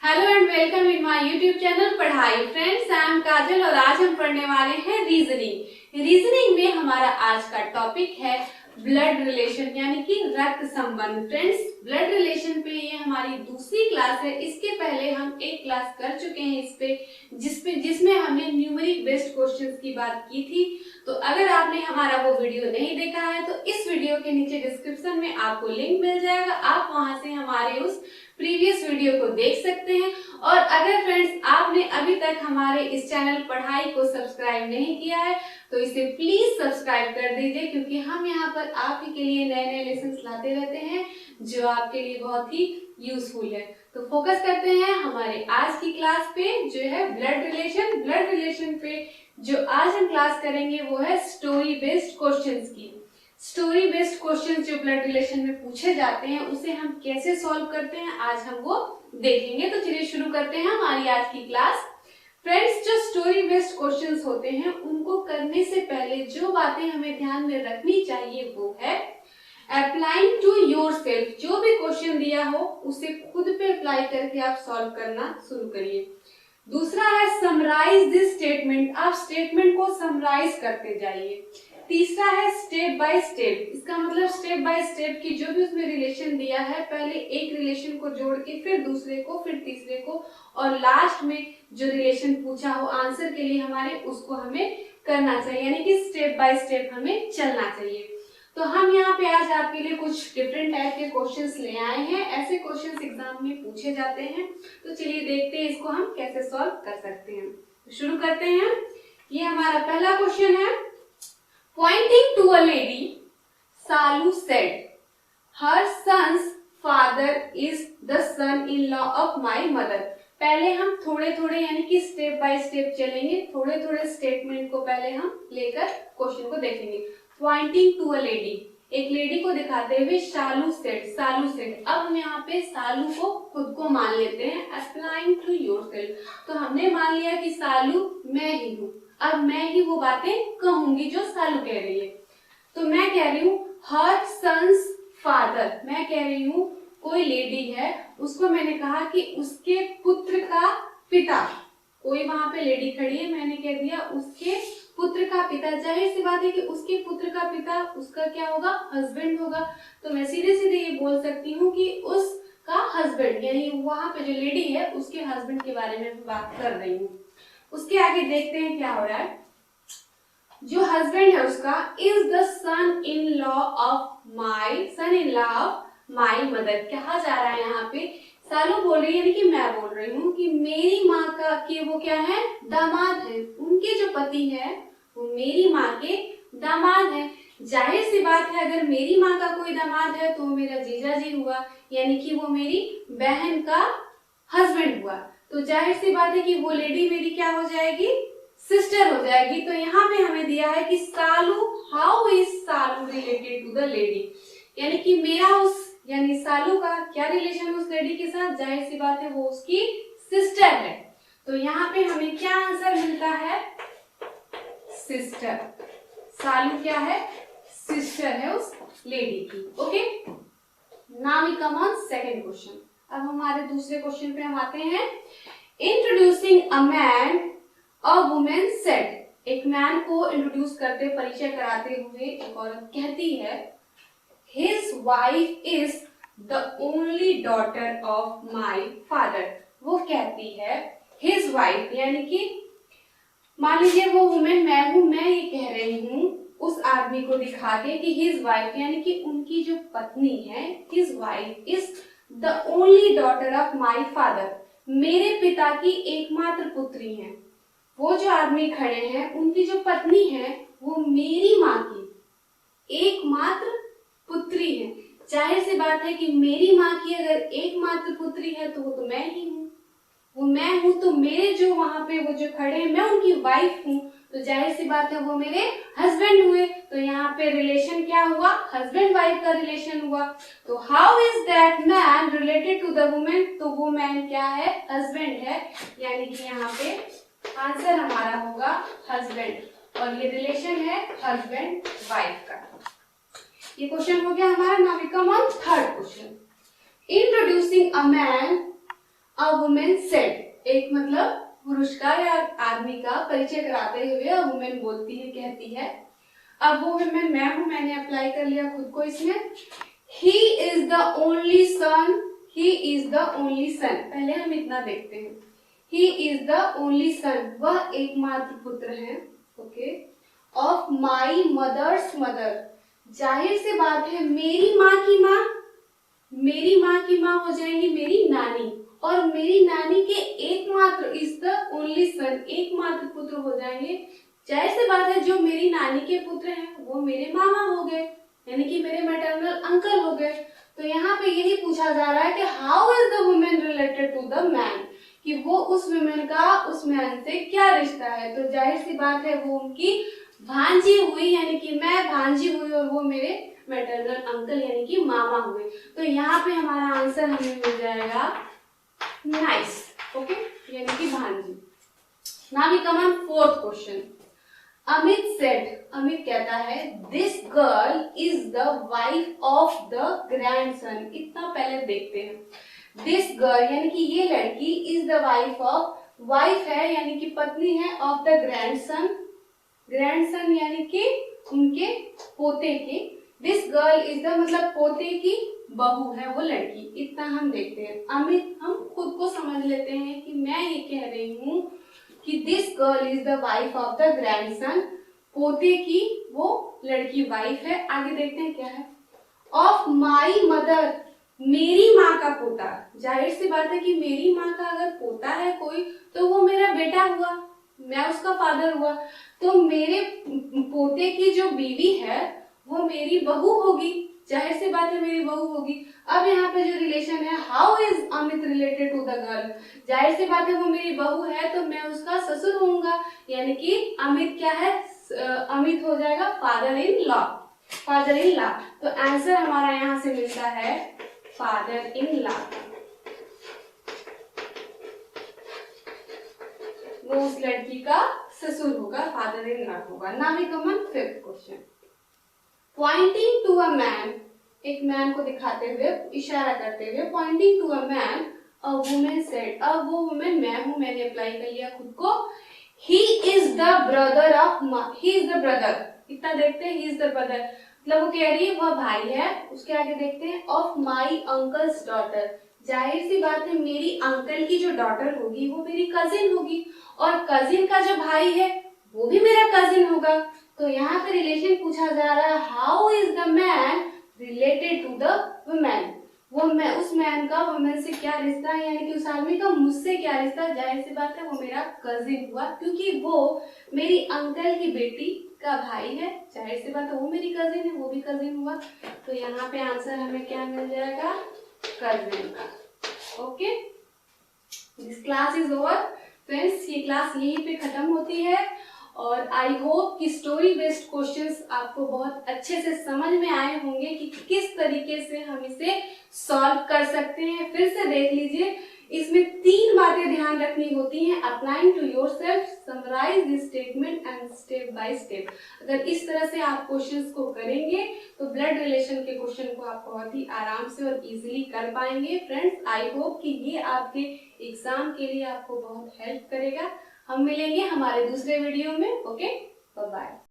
Hello and welcome in my YouTube channel पढ़ाई friends. I am काजल और आज हम पढ़ने वाले हैं रीजनिंग में हमारा आज का टॉपिक है ब्लड रिलेशन यानी कि रक्त संबंध। फ्रेंड्स, ब्लड रिलेशन पे ये हमारी दूसरी क्लास है। इसके पहले हम एक क्लास कर चुके हैं इस पे जिसमें हमने न्यूमेरिक बेस्ड क्वेश्चंस की बात की थी। तो अगर आपने हमारा वो वीडियो नहीं देखा है तो इस वीडियो के नीचे डिस्क्रिप्शन में आपको लिंक मिल जाएगा, आप वहां से हमारे उस प्रीवियस वीडियो को देख सकते हैं। और अगर फ्रेंड्स आपने अभी तक हमारे इस चैनल पढ़ाई को सब्सक्राइब नहीं किया है तो इसे प्लीज सब्सक्राइब कर दीजिए, क्योंकि हम यहाँ पर आप ही के लिए नए नए लेसन लाते रहते हैं जो आपके लिए बहुत ही यूजफुल है। तो फोकस करते हैं हमारे आज की क्लास पे जो है ब्लड रिलेशन पे जो आज हम क्लास करेंगे वो है स्टोरी बेस्ड क्वेश्चंस की। स्टोरी बेस्ड क्वेश्चन जो ब्लड रिलेशन में पूछे जाते हैं उसे हम कैसे सॉल्व करते हैं आज हम वो देखेंगे। तो चलिए शुरू करते हैं हमारी आज की क्लास। फ्रेंड्स, जो स्टोरी बेस्ड क्वेश्चंस होते हैं उनको करने से पहले जो बातें हमें ध्यान में रखनी चाहिए वो है अप्लाइंग टू योरसेल्फ। जो भी क्वेश्चन दिया हो उसे खुद पे अप्लाई करके आप सॉल्व करना शुरू करिए। दूसरा है समराइज दिस स्टेटमेंट। आप स्टेटमेंट को समराइज करते जाइए। तीसरा है स्टेप बाय स्टेप। इसका मतलब स्टेप बाय स्टेप की जो भी उसमें रिलेशन दिया है पहले एक रिलेशन को जोड़ के फिर दूसरे को फिर तीसरे को और लास्ट में जो रिलेशन पूछा हो आंसर के लिए हमारे उसको हमें करना चाहिए, यानी कि स्टेप बाय स्टेप हमें चलना चाहिए। तो हम यहाँ पे आज आपके लिए कुछ डिफरेंट टाइप के क्वेश्चंस ले आए हैं। ऐसे क्वेश्चंस एग्जाम में पूछे जाते हैं। तो चलिए देखते हैं इसको हम कैसे सॉल्व कर सकते हैं। तो शुरू करते हैं। ये हमारा पहला क्वेश्चन है। Pointing to a lady, Salu said, "Her son's father is the son-in-law of my mother." पहले हम थोड़े थोड़े यानी कि स्टेप बाय स्टेप चलेंगे। थोड़े थोड़े स्टेटमेंट को पहले हम लेकर क्वेश्चन को देखेंगे। पॉइंटिंग टू अ लेडी, एक लेडी को दिखाते हुए सालू सेड। अब हम यहाँ पे सालू को खुद को मान लेते हैं। अप्लाइंग टू योरसेल्फ, तो हमने मान लिया कि सालू मैं ही हूँ। अब मैं ही वो बातें कहूंगी जो सालू कह रही है। तो मैं कह रही हूँ हर सन्स फादर। मैं कह रही हूँ कोई लेडी है, उसको मैंने कहा कि उसके पुत्र का पिता। कोई वहां पे लेडी खड़ी है, मैंने कह दिया उसके पुत्र का पिता। जाहिर सी बात है कि उसके पुत्र का पिता उसका क्या होगा, हस्बैंड होगा। तो मैं सीधे सीधे ये बोल सकती हूँ कि उसका हस्बैंड, यानी वहां पे जो लेडी है उसके हस्बैंड के बारे में बात कर रही हूँ। उसके आगे देखते हैं क्या हो रहा है। जो हस्बैंड है उसका is the son in law of my mother. कहा जा रहा है यहाँ पे सालू बोल रही है, यानी कि मैं बोल रही हूँ कि मेरी माँ का के वो क्या है, दामाद है। उनके जो पति है वो मेरी माँ के दामाद है। जाहिर सी बात है अगर मेरी माँ का कोई दामाद है तो वो मेरा जीजा जी हुआ, यानी कि वो मेरी बहन का हस्बैंड हुआ। तो जाहिर सी बात है कि वो लेडी मेरी क्या हो जाएगी, सिस्टर हो जाएगी। तो यहाँ पे हमें दिया है कि Salu, how is Salu related to the lady, यानी कि मेरा यानी सालू का क्या रिलेशन है उस लेडी के साथ। जाहिर सी बात है वो उसकी सिस्टर है। तो यहाँ पे हमें क्या आंसर मिलता है, सिस्टर। सालू क्या है, सिस्टर है उस लेडी की। Okay, now we come on second question. अब हमारे दूसरे क्वेश्चन पे हम आते हैं। Introducing a man a woman said. एक मैन को इंट्रोड्यूस करते, परिचय कराते हुए एक औरत कहती है his wife is the only daughter of my father. वो कहती है हिज वाइफ, यानी कि मान लीजिए वो वुमेन मैं हूं, मैं ये कह रही हूं उस आदमी को दिखा के कि हिज वाइफ यानी कि उनकी जो पत्नी है, his wife is the only daughter of my father. मेरे पिता की एकमात्र पुत्री है। वो जो आदमी खड़े हैं उनकी जो पत्नी है वो मेरी माँ की एकमात्र पुत्री है। जाहिर सी बात है कि मेरी माँ की अगर एकमात्र पुत्री है तो वो तो मैं ही हूँ। वो मैं हूँ तो मेरे जो वहां पे वो जो खड़े हैं मैं उनकी वाइफ हूँ। तो जाहिर सी बात है वो मेरे हस्बैंड हुए। तो यहाँ पे रिलेशन क्या हुआ, हस्बैंड वाइफ का रिलेशन हुआ। तो how is that man related to the woman, तो वो मैन क्या है, हस्बैंड है। यानी कि यहाँ पे आंसर हमारा होगा हस्बैंड और ये रिलेशन है हस्बैंड वाइफ का। ये क्वेश्चन हो गया हमारा। Now we come on third question. Introducing a man a woman said, एक मतलब पुरुष का या आदमी का परिचय कराते हुए अ वुमेन बोलती है, कहती है। अब वो वुमेन मैं हूं, मैंने अप्लाई कर लिया खुद को इसमें। He is the only son, he is the only son, पहले हम इतना देखते हैं। He is the only son, वह एकमात्र पुत्र है, okay, of my mother's mother, जाहिर सी बात है मेरी माँ की माँ, मेरी माँ की माँ हो जाएंगी मेरी नानी, और मेरी नानी के एकमात्र इज द ओनली सन, एकमात्र पुत्र हो जाएंगे। जाहिर सी बात है जो मेरी नानी के पुत्र हैं वो मेरे मामा हो गए, यानी कि मेरे मैटरनल अंकल हो गए। तो यहाँ पे यही पूछा जा रहा है कि how is the woman related to the man, कि वो उस वुमेन का उस मैन से क्या रिश्ता है। तो जाहिर सी बात है वो उनकी भांजी हुई, यानी कि मैं भांजी हुई और वो मेरे मैटरनल अंकल यानी कि मामा हुए। तो यहाँ पे हमारा आंसर हमें मिल जाएगा नाइस, ओके, यानी कि भांजी। Now we come on fourth question. Amit said, Amit कहता है this girl is the wife of the grandson. इतना पहले देखते हैं। दिस गर्ल यानी कि ये लड़की is the wife of, wife है यानी कि पत्नी है, ऑफ द ग्रैंडसन, ग्रैंडसन यानी कि उनके पोते की। दिस गर्ल इज द मतलब पोते की बहू है वो लड़की, इतना हम देखते हैं। अमित हम खुद को समझ लेते हैं कि मैं ये कह रही हूँ कि this girl is the wife of the grandson, पोते की वो लड़की वाइफ है। आगे देखते हैं क्या है। ऑफ माई मदर, मेरी माँ का पोता, जाहिर सी बात है कि मेरी माँ का अगर पोता है कोई तो वो मेरा बेटा हुआ, मैं उसका फादर हुआ। तो मेरे पोते की जो बीवी है वो मेरी बहू होगी, जाहिर सी बात है मेरी बहू होगी। अब यहाँ पे जो रिलेशन है, how is Amit related to the girl, जाहिर सी बात है वो मेरी बहू है तो मैं उसका ससुर होऊंगा, यानी कि अमित क्या है, अमित हो जाएगा father in law, father in law. तो आंसर हमारा यहाँ से मिलता है फादर इन लॉ, वो उस लड़की का ससुर होगा, फादर इन लॉ होगा। Now we come on fifth question. Pointing to a man, एक मैन को दिखाते हुए, इशारा करते हुए, pointing to a man a woman said, अब वो वुमेन मैं हूं, मैंने अप्लाई कर लिया खुद को। ही is the brother of, he is the brother, इतना देखते हैं, ही इज द ब्रदर मतलब वो कह रही है वह भाई है। उसके आगे देखते हैं ऑफ माई अंकल्स डॉटर, जाहिर सी बात है मेरी अंकल की जो डॉटर होगी वो मेरी कजिन होगी, और कजिन का जो भाई है वो भी मेरा कजिन होगा। तो यहाँ पे रिलेशन पूछा जा रहा है, how is the man related to the woman, वो मैं उस मैन का वुमेन से क्या रिश्ता है, यानी कि उस आदमी का मुझसे क्या रिश्ता। जाहिर सी बात है वो मेरा कजिन हुआ, क्योंकि वो मेरी अंकल की बेटी का भाई है, जाहिर सी बात है वो मेरी कजिन है, वो भी कजिन हुआ। तो यहाँ पे आंसर हमें क्या मिल जाएगा, कजिन का। Okay, this class is over friends, ये क्लास यहीं पे खत्म होती है, और आई होप कि स्टोरी बेस्ड क्वेश्चंस आपको बहुत अच्छे से समझ में आए होंगे कि किस तरीके से हम इसे सॉल्व कर सकते हैं। फिर से देख लीजिए, इसमें 3 बातें ध्यान रखनी होती हैं। Applying to yourself, summarize this statement and step by step. अगर इस तरह से आप क्वेश्चंस को करेंगे तो ब्लड रिलेशन के क्वेश्चन को आप बहुत ही आराम से और इजीली कर पाएंगे। फ्रेंड्स, आई होप कि ये आपके एग्जाम के लिए आपको बहुत हेल्प करेगा। हम मिलेंगे हमारे दूसरे वीडियो में। Okay, bye bye.